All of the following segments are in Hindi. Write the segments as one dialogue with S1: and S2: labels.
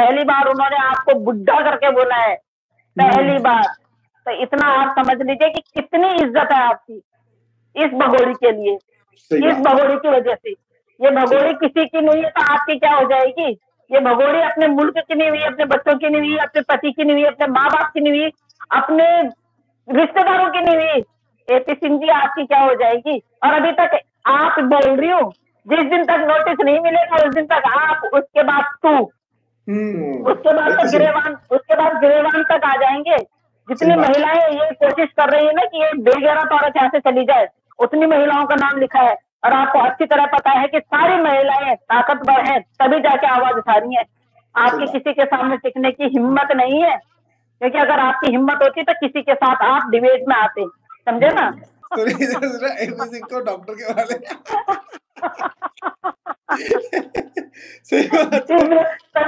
S1: पहली बार उन्होंने आपको बुड्ढा करके बोला है, पहली बार। तो इतना आप समझ लीजिए कि कितनी इज्जत है आपकी इस भगोड़ी के लिए, इस भगोड़ी की वजह से। ये भगोड़ी किसी की नहीं है तो आपकी क्या हो जाएगी? ये भगोड़ी अपने मुल्क की नहीं हुई, अपने बच्चों की नहीं हुई, अपने पति की नहीं हुई, अपने माँ बाप की नहीं हुई, अपने रिश्तेदारों की नहीं हुई। एपी सिंह जी आपकी क्या हो जाएगी? और अभी तक आप बोल रही हो, जिस दिन तक नोटिस नहीं मिलेगा उस दिन तक आप, उसके बाद तू, उसके बाद तो गिरेवान, उसके बाद गिरेवान तक आ जाएंगे। जितनी महिलाएं ये कोशिश कर रही है ना कि ये बेगैरत औरत यहाँ से चली जाए, उतनी महिलाओं का नाम लिखा है। और आपको अच्छी तरह पता है कि सारी महिलाएं ताकतवर हैं, तभी जाके आवाज उठा रही है। आपकी किसी के सामने टिकने की हिम्मत नहीं है, क्योंकि अगर आपकी हिम्मत होती तो किसी के साथ आप डिबेट में आते, समझे ना?
S2: एपी सिंह को डॉक्टर के वाले सही बात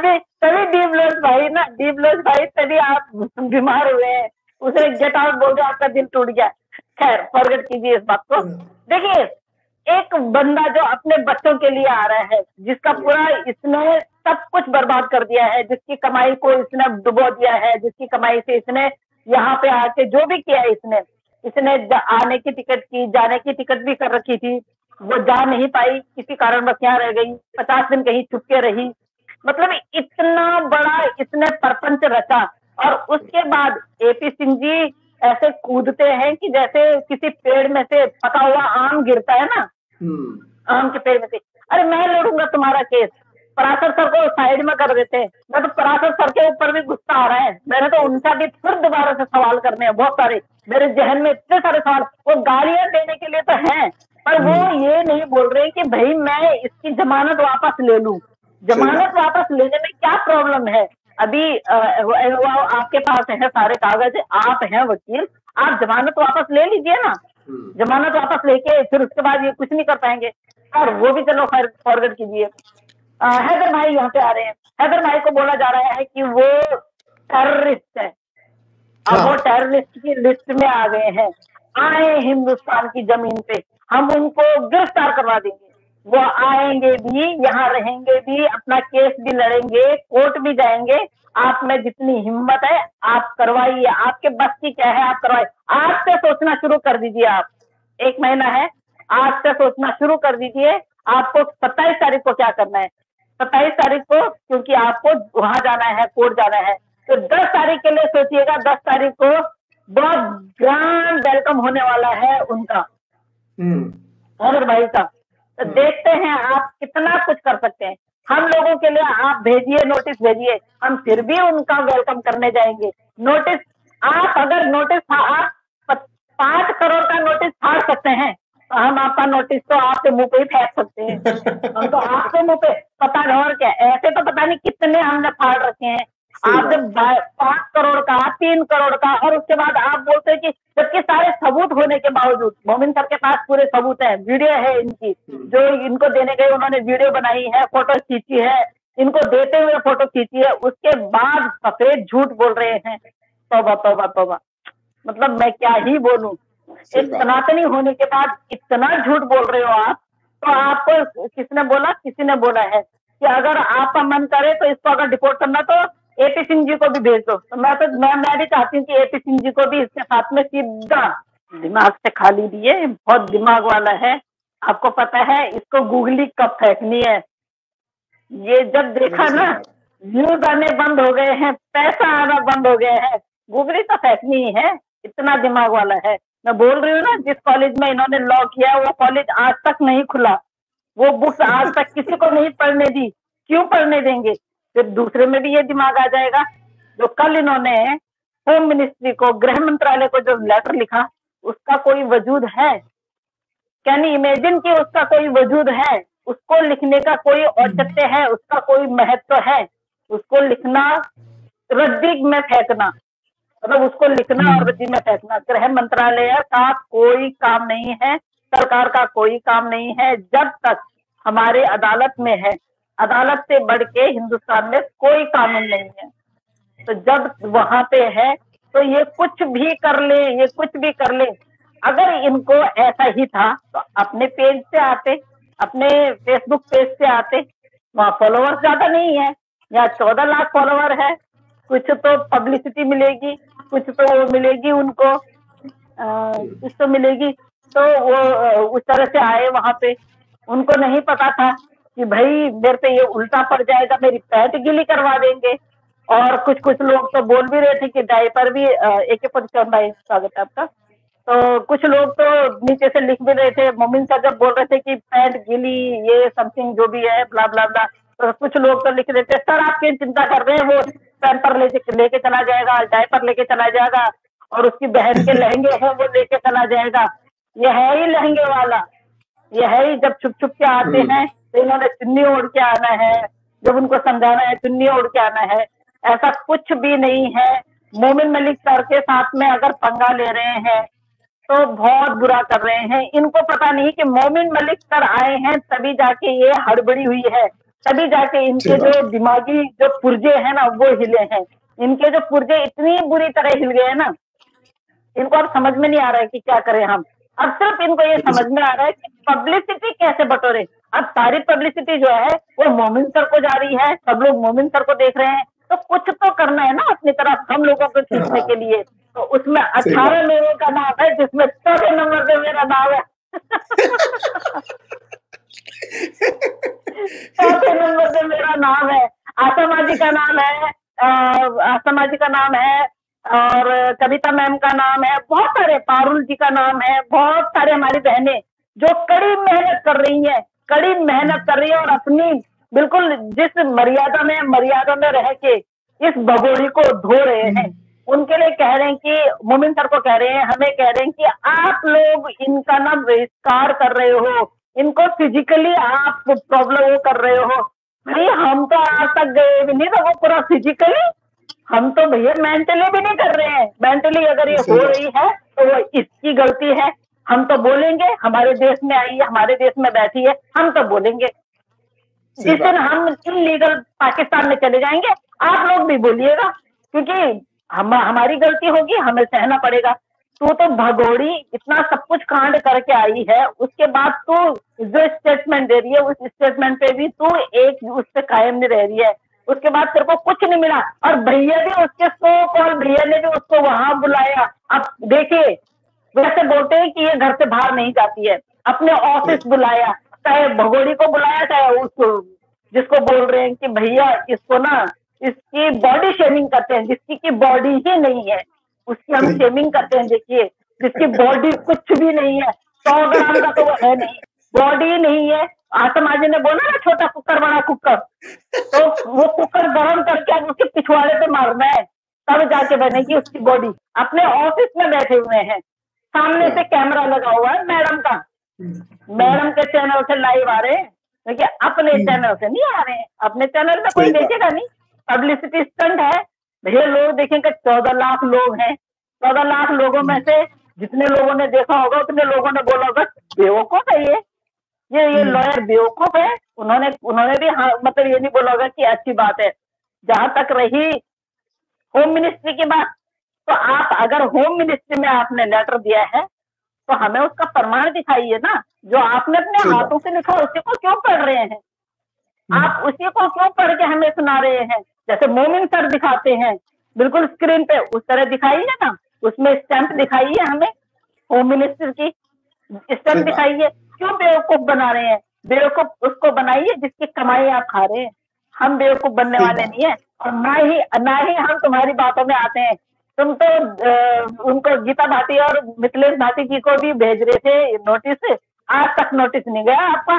S2: है।
S1: तभी डीप भाई ना, डीप भाई तभी आप बीमार हुए हैं। उसे गेट आउट बोल के आपका दिल टूट गया। खैर फॉरगेट कीजिए इस बात को। देखिए, एक बंदा जो अपने बच्चों के लिए आ रहा है, जिसका पूरा इसने सब कुछ बर्बाद कर दिया है, जिसकी कमाई को इसने डुबो दिया है, जिसकी कमाई से इसने यहाँ पे आके जो भी किया इसने आने की टिकट की, जाने की टिकट भी कर रखी थी, वो जा नहीं पाई, किसी कारणवश यहाँ रह गई, 50 दिन कहीं छुप के रही। मतलब इतना बड़ा इसने परपंच रचा, और उसके बाद एपी सिंह जी ऐसे कूदते हैं कि जैसे किसी पेड़ में से पका हुआ आम गिरता है ना, आम के पेड़ में से। अरे मैं लड़ूंगा तुम्हारा केस। पराशर सर को साइड में कर देते हैं। मैं तो पराशर सर के ऊपर भी गुस्सा आ रहा है, मैंने तो उनका भी फिर दोबारा से सवाल करने हैं, बहुत सारे मेरे जहन में इतने सारे सवाल। वो गालियां देने के लिए तो हैं, पर वो ये नहीं बोल रहे कि भाई मैं इसकी जमानत वापस ले लूं। जमानत वापस लेने में क्या प्रॉब्लम है? अभी आपके पास है सारे कागज, आप हैं वकील, आप जमानत वापस ले लीजिए ना। जमानत वापस लेके फिर उसके बाद ये कुछ नहीं कर पाएंगे, और वो भी चलो फॉरवर्ड कीजिए। हैदर भाई यहाँ पे आ रहे हैं। हैदर भाई को बोला जा रहा है कि वो टेररिस्ट है। अब वो टेररिस्ट की लिस्ट में आ गए हैं, आए हिंदुस्तान की जमीन पे, हम उनको गिरफ्तार करवा देंगे। वो आएंगे भी, यहाँ रहेंगे भी, अपना केस भी लड़ेंगे, कोर्ट भी जाएंगे। आप में जितनी हिम्मत है आप करवाइए, आपके बस की क्या है आप करवाइए। आज से सोचना शुरू कर दीजिए। आप 1 महीना है, आज से सोचना शुरू कर दीजिए। आपको 27 तारीख को क्या करना है? 27 तारीख को, क्योंकि आपको वहां जाना है, कोर्ट जाना है, तो 10 तारीख के लिए सोचिएगा। 10 तारीख को बहुत ग्रैंड वेलकम होने वाला है उनका, अमर भाई का। तो देखते हैं आप कितना कुछ कर सकते हैं। हम लोगों के लिए आप भेजिए, नोटिस भेजिए, हम फिर भी उनका वेलकम करने जाएंगे। नोटिस, आप अगर नोटिस, आप 5 करोड़ का नोटिस फाड़ सकते हैं, तो हम आपका नोटिस तो आपके मुंह पे ही फेंक सकते हैं। हम तो आपके मुंह पे, पता नहीं और क्या, ऐसे तो पता नहीं कितने हमने फाड़ रखे हैं। आप जब 5 करोड़ का, 3 करोड़ का, और उसके बाद आप बोलते हैं कि जबकि सारे सबूत होने के बावजूद, मोमिन सर के पास पूरे सबूत है, वीडियो है इनकी, जो इनको देने गए उन्होंने वीडियो बनाई है, फोटो खींची है, इनको देते हुए फोटो खींची है, उसके बाद सफेद झूठ बोल रहे हैं। तौबा तौबा तौबा, मतलब मैं क्या ही बोलूं। एक सनातनी होने के बाद इतना झूठ बोल रहे हो आप। तो आपको किसने बोला, किसी ने बोला है कि अगर आपका मन करे तो इसको अगर डिपोर्ट करना तो एपी सिंह जी को भी भेज दो। तो मैं भी चाहती हूँ कि एपी सिंह जी को भी इसके साथ में सीधा दिमाग से खाली दिए, बहुत दिमाग वाला है। आपको पता है इसको गूगली कब फेंकनी है। ये जब देखा ना व्यूज आने बंद हो गए हैं, पैसा आना बंद हो गया है, गूगली तो फेंकनी ही है, इतना दिमाग वाला है। मैं बोल रही हूँ ना, जिस कॉलेज में इन्होंने लॉ किया वो कॉलेज आज तक नहीं खुला, वो बुक्स आज तक किसी को नहीं पढ़ने दी। क्यों पढ़ने देंगे? फिर दूसरे में भी ये दिमाग आ जाएगा। जो कल इन्होंने होम मिनिस्ट्री को, गृह मंत्रालय को जो लेटर लिखा, उसका कोई वजूद है? कैन इमेजिन कि उसका कोई वजूद है? उसको लिखने का कोई औचित्य है? उसका कोई महत्व है? उसको लिखना, रद्दी में फेंकना, मतलब उसको लिखना और रद्दी में फेंकना। गृह मंत्रालय का कोई काम नहीं है, सरकार का कोई काम नहीं है, जब तक हमारे अदालत में है। अदालत से बढ़ के हिंदुस्तान में कोई कानून नहीं है। तो जब वहां पे है तो ये कुछ भी कर ले, ये कुछ भी कर ले। अगर इनको ऐसा ही था तो अपने पेज से आते, अपने फेसबुक पेज से आते, वहां फॉलोअर्स ज्यादा नहीं है, या 14 लाख फॉलोवर है, कुछ तो पब्लिसिटी मिलेगी, कुछ तो वो मिलेगी उनको, कुछ तो मिलेगी। तो वो उस तरह से आए वहां पे। उनको नहीं पता था कि भाई मेरे पे ये उल्टा पड़ जाएगा, मेरी पैंट गीली करवा देंगे। और कुछ कुछ लोग तो बोल भी रहे थे कि डायपर भी AK-47 भाई, स्वागत है आपका। तो कुछ लोग तो नीचे से लिख भी रहे थे, मोमिन सर जब बोल रहे थे कि पैंट गीली, ये समथिंग जो भी है, ब्ला ब्ला ब्ला। तो कुछ लोग तो लिख रहे थे, सर आप क्यों चिंता कर रहे हैं, वो पैम्पर लेके चला जाएगा, डायपर लेके चला जाएगा, और उसकी बहन के लहंगे हैं वो लेके चला जाएगा। ये है ही लहंगे वाला, ये है ही, जब छुप छुप के आते हैं तो इन्होंने चुन्नी ओढ़ के आना है, जब उनको समझाना है चुन्नी ओढ़ के आना है। ऐसा कुछ भी नहीं है। मोमिन मलिक सर के साथ में अगर पंगा ले रहे हैं तो बहुत बुरा कर रहे हैं। इनको पता नहीं कि मोमिन मलिक सर आए हैं तभी जाके ये हड़बड़ी हुई है, तभी जाके इनके जो दिमागी जो पुर्जे हैं ना वो हिले हैं। इनके जो पुर्जे इतनी बुरी तरह हिल गए हैं ना, इनको अब समझ में नहीं आ रहा है कि क्या करें हम। अब सिर्फ इनको ये समझ में आ रहा है कि पब्लिसिटी कैसे बटोरे। अब सारी पब्लिसिटी जो है वो मोमिन सर को जा रही है, सब लोग मोमिन सर को देख रहे हैं, तो कुछ तो करना है ना अपनी तरफ हम लोगों को खींचने के लिए। तो उसमें 18 लोगों का नाम है, जिसमें 4 नंबर पे मेरा नाम है। 4 नंबर पे मेरा नाम है। आसमा जी का नाम है, आसमा जी का नाम है, और कविता मैम का नाम है, बहुत सारे, पारुल जी का नाम है, बहुत सारे हमारी बहनें जो कड़ी मेहनत कर रही हैं, कड़ी मेहनत कर रही है, और अपनी बिल्कुल जिस मर्यादा में रह के इस भगोड़ी को धो रहे हैं। उनके लिए कह रहे हैं कि मोमिन सर को कह रहे हैं, हमें कह रहे हैं कि आप लोग इनका ना बहिष्कार कर रहे हो, इनको फिजिकली आप प्रॉब्लम कर रहे हो। भाई हम तो आज तक गए भी नहीं, तो वो पूरा फिजिकली, हम तो भैया मेंटली भी नहीं कर रहे हैं। मेंटली अगर ये हो रही है तो वो इसकी गलती है। हम तो बोलेंगे, हमारे देश में आई है, हमारे देश में बैठी है, हम तो बोलेंगे। जिस दिन हम इलीगल पाकिस्तान में चले जाएंगे, आप लोग भी बोलिएगा, क्योंकि हमारी गलती होगी, हमें सहना पड़ेगा। तू तो भगोड़ी इतना सब कुछ कांड करके आई है, उसके बाद तू जो स्टेटमेंट दे रही है, उस स्टेटमेंट पे भी तू एक उस पे कायम नहीं रह रही है। उसके बाद तेरे को कुछ नहीं मिला, और भैया भी उसके सो कॉल भैया ने भी उसको वहां बुलाया। अब देखिए, वैसे बोलते हैं कि ये घर से बाहर नहीं जाती है, अपने ऑफिस बुलाया, चाहे भगोड़ी को बुलाया, चाहे उसको जिसको बोल रहे हैं कि भैया इसको ना, इसकी बॉडी शेमिंग करते हैं, जिसकी की बॉडी ही नहीं है उसकी हम शेमिंग करते हैं। देखिए, जिसकी बॉडी कुछ भी नहीं है, 100 ग्राम का तो वो है नहीं, बॉडी नहीं है। आसमा जी ने बोला ना, छोटा कुकर बड़ा कुकर, तो वो कुकर गरम करके उसके पिछवाड़े पे मारना है, तब जाके बनेगी उसकी बॉडी। अपने ऑफिस में बैठे हुए हैं, सामने से कैमरा लगा हुआ है मैडम का, मैडम के चैनल से लाइव आ रहे हैं, क्योंकि अपने चैनल से नहीं आ रहे हैं। अपने चैनल में कोई देखेगा नहीं, पब्लिसिटी स्टंट है भैया। लोग देखेंगे, 14 लाख लोग हैं, 14 लाख लोगों में से जितने लोगों ने देखा होगा उतने लोगों ने बोला होगा बेवकूफ है ये लॉयर बेवकूफ है। उन्होंने भी हाँ, मतलब ये नहीं बोला होगा कि अच्छी बात है। जहां तक रही होम मिनिस्ट्री की बात, तो आप अगर होम मिनिस्ट्री में आपने लेटर दिया है तो हमें उसका प्रमाण दिखाइए ना। जो आपने अपने हाथों से लिखा उसी को क्यों पढ़ रहे हैं आप? उसी को क्यों पढ़ के हमें सुना रहे हैं? जैसे मोमिन सर दिखाते हैं बिल्कुल स्क्रीन पे, उस तरह दिखाइए ना, उसमें स्टैंप दिखाइए हमें होम मिनिस्टर की स्टैंप दिखाइए। क्यों बेवकूफ बना रहे हैं? बेवकूफ उसको बनाइए जिसकी कमाई आप खा रहे हैं। हम बेवकूफ बनने वाले नहीं है, और ना ही हम तुम्हारी बातों में आते हैं। तुम तो उनको गीता भाटी और मिथिलेश भाटी जी को भी भेज रहे थे नोटिस, आज तक नोटिस नहीं गया आपका।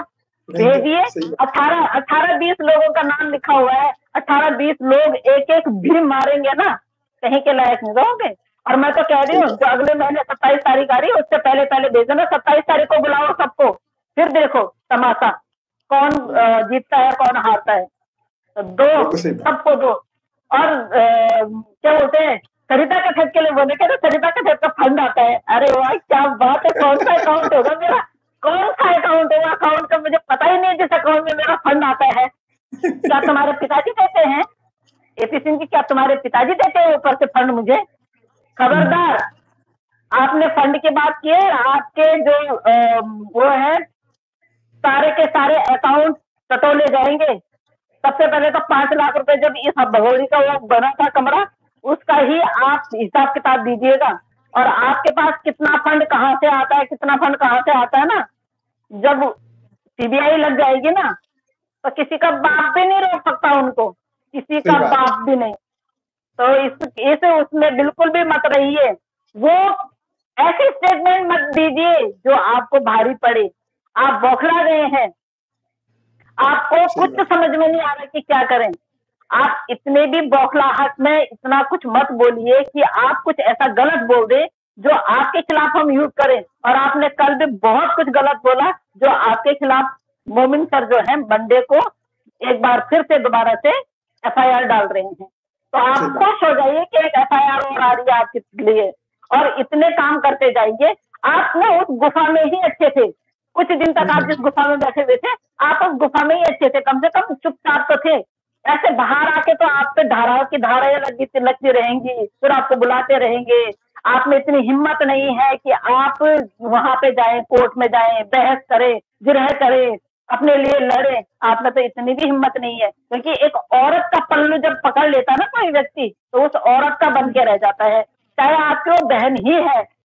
S1: भेजिए। 18-20 लोगों का नाम लिखा हुआ है, 18-20 लोग एक एक भी मारेंगे ना, कहीं के लायक नहीं रहोगे। और मैं तो कह रही हूँ, जो अगले महीने 27 तारीख आ रही है उससे पहले भेज देना। 27 तारीख को बुलाओ सबको, फिर देखो तमाशा, कौन जीतता है कौन हारता है। तो दो, सबको दो। और क्या बोलते हैं, सरिता का छत के लिए बोले, कहते सरिता का छत का फंड आता है। अरे वाह, क्या बात है! कौन सा अकाउंट होगा मेरा? कौन सा अकाउंट होगा? अकाउंट का मुझे पता ही नहीं जिस अकाउंट में मेरा फंड आता है। क्या तुम्हारे पिताजी देते हैं? AP सिंह जी, क्या तुम्हारे पिताजी देते हैं ऊपर से फंड मुझे? खबरदार, आपने फंड की बात की है, आपके जो वो है सारे के सारे अकाउंट टटोले जाएंगे, सबसे पहले तो 5 लाख रुपए जब इस भगोड़ी का वो बना था कमरा, उसका ही आप हिसाब किताब दीजिएगा। और आपके पास कितना फंड कहाँ से आता है, कितना फंड कहाँ से आता है ना, जब सीबीआई लग जाएगी ना, तो किसी का बाप भी नहीं रोक सकता उनको, किसी
S2: सही
S1: का
S2: बात है।
S1: बाप भी नहीं। तो इस उसमें बिल्कुल भी मत रहिए। वो ऐसी स्टेटमेंट मत दीजिए जो आपको भारी पड़े। आप बौखला गए हैं, आपको
S2: सही
S1: कुछ
S2: बात।
S1: समझ में नहीं आ रहा कि क्या करें। आप इतने भी बौखलाहट में इतना कुछ मत बोलिए कि आप कुछ ऐसा गलत बोल दे जो आपके खिलाफ हम यूज करें। और आपने कल भी बहुत कुछ गलत बोला जो आपके खिलाफ मोमिन सर जो है मंडे को एक बार फिर से दोबारा से एफआईआर डाल रहे हैं। तो आप
S2: सही बात।
S1: खुश हो जाइए कि एक एफआईआर और आ रही है आपके लिए, और इतने काम करते जाइए। आप ना उस गुफा में ही अच्छे थे, कुछ दिन तक आप जिस गुफा में बैठे हुए थे, आप उस गुफा में ही अच्छे थे, कम से कम चुपचाप तो थे। ऐसे बाहर आके तो आप पे धाराओं की धाराएं लगती रहेंगी, फिर आपको बुलाते रहेंगे। आप में इतनी हिम्मत नहीं है कि आप वहां पे जाएं, कोर्ट में जाएं, बहस करें, जिरह करें, अपने लिए लड़े। आप में तो इतनी भी हिम्मत नहीं है, क्योंकि एक औरत का पल्लू जब पकड़ लेता है ना कोई व्यक्ति, तो उस औरत का बन के रह जाता है, चाहे आपकी वो बहन ही है।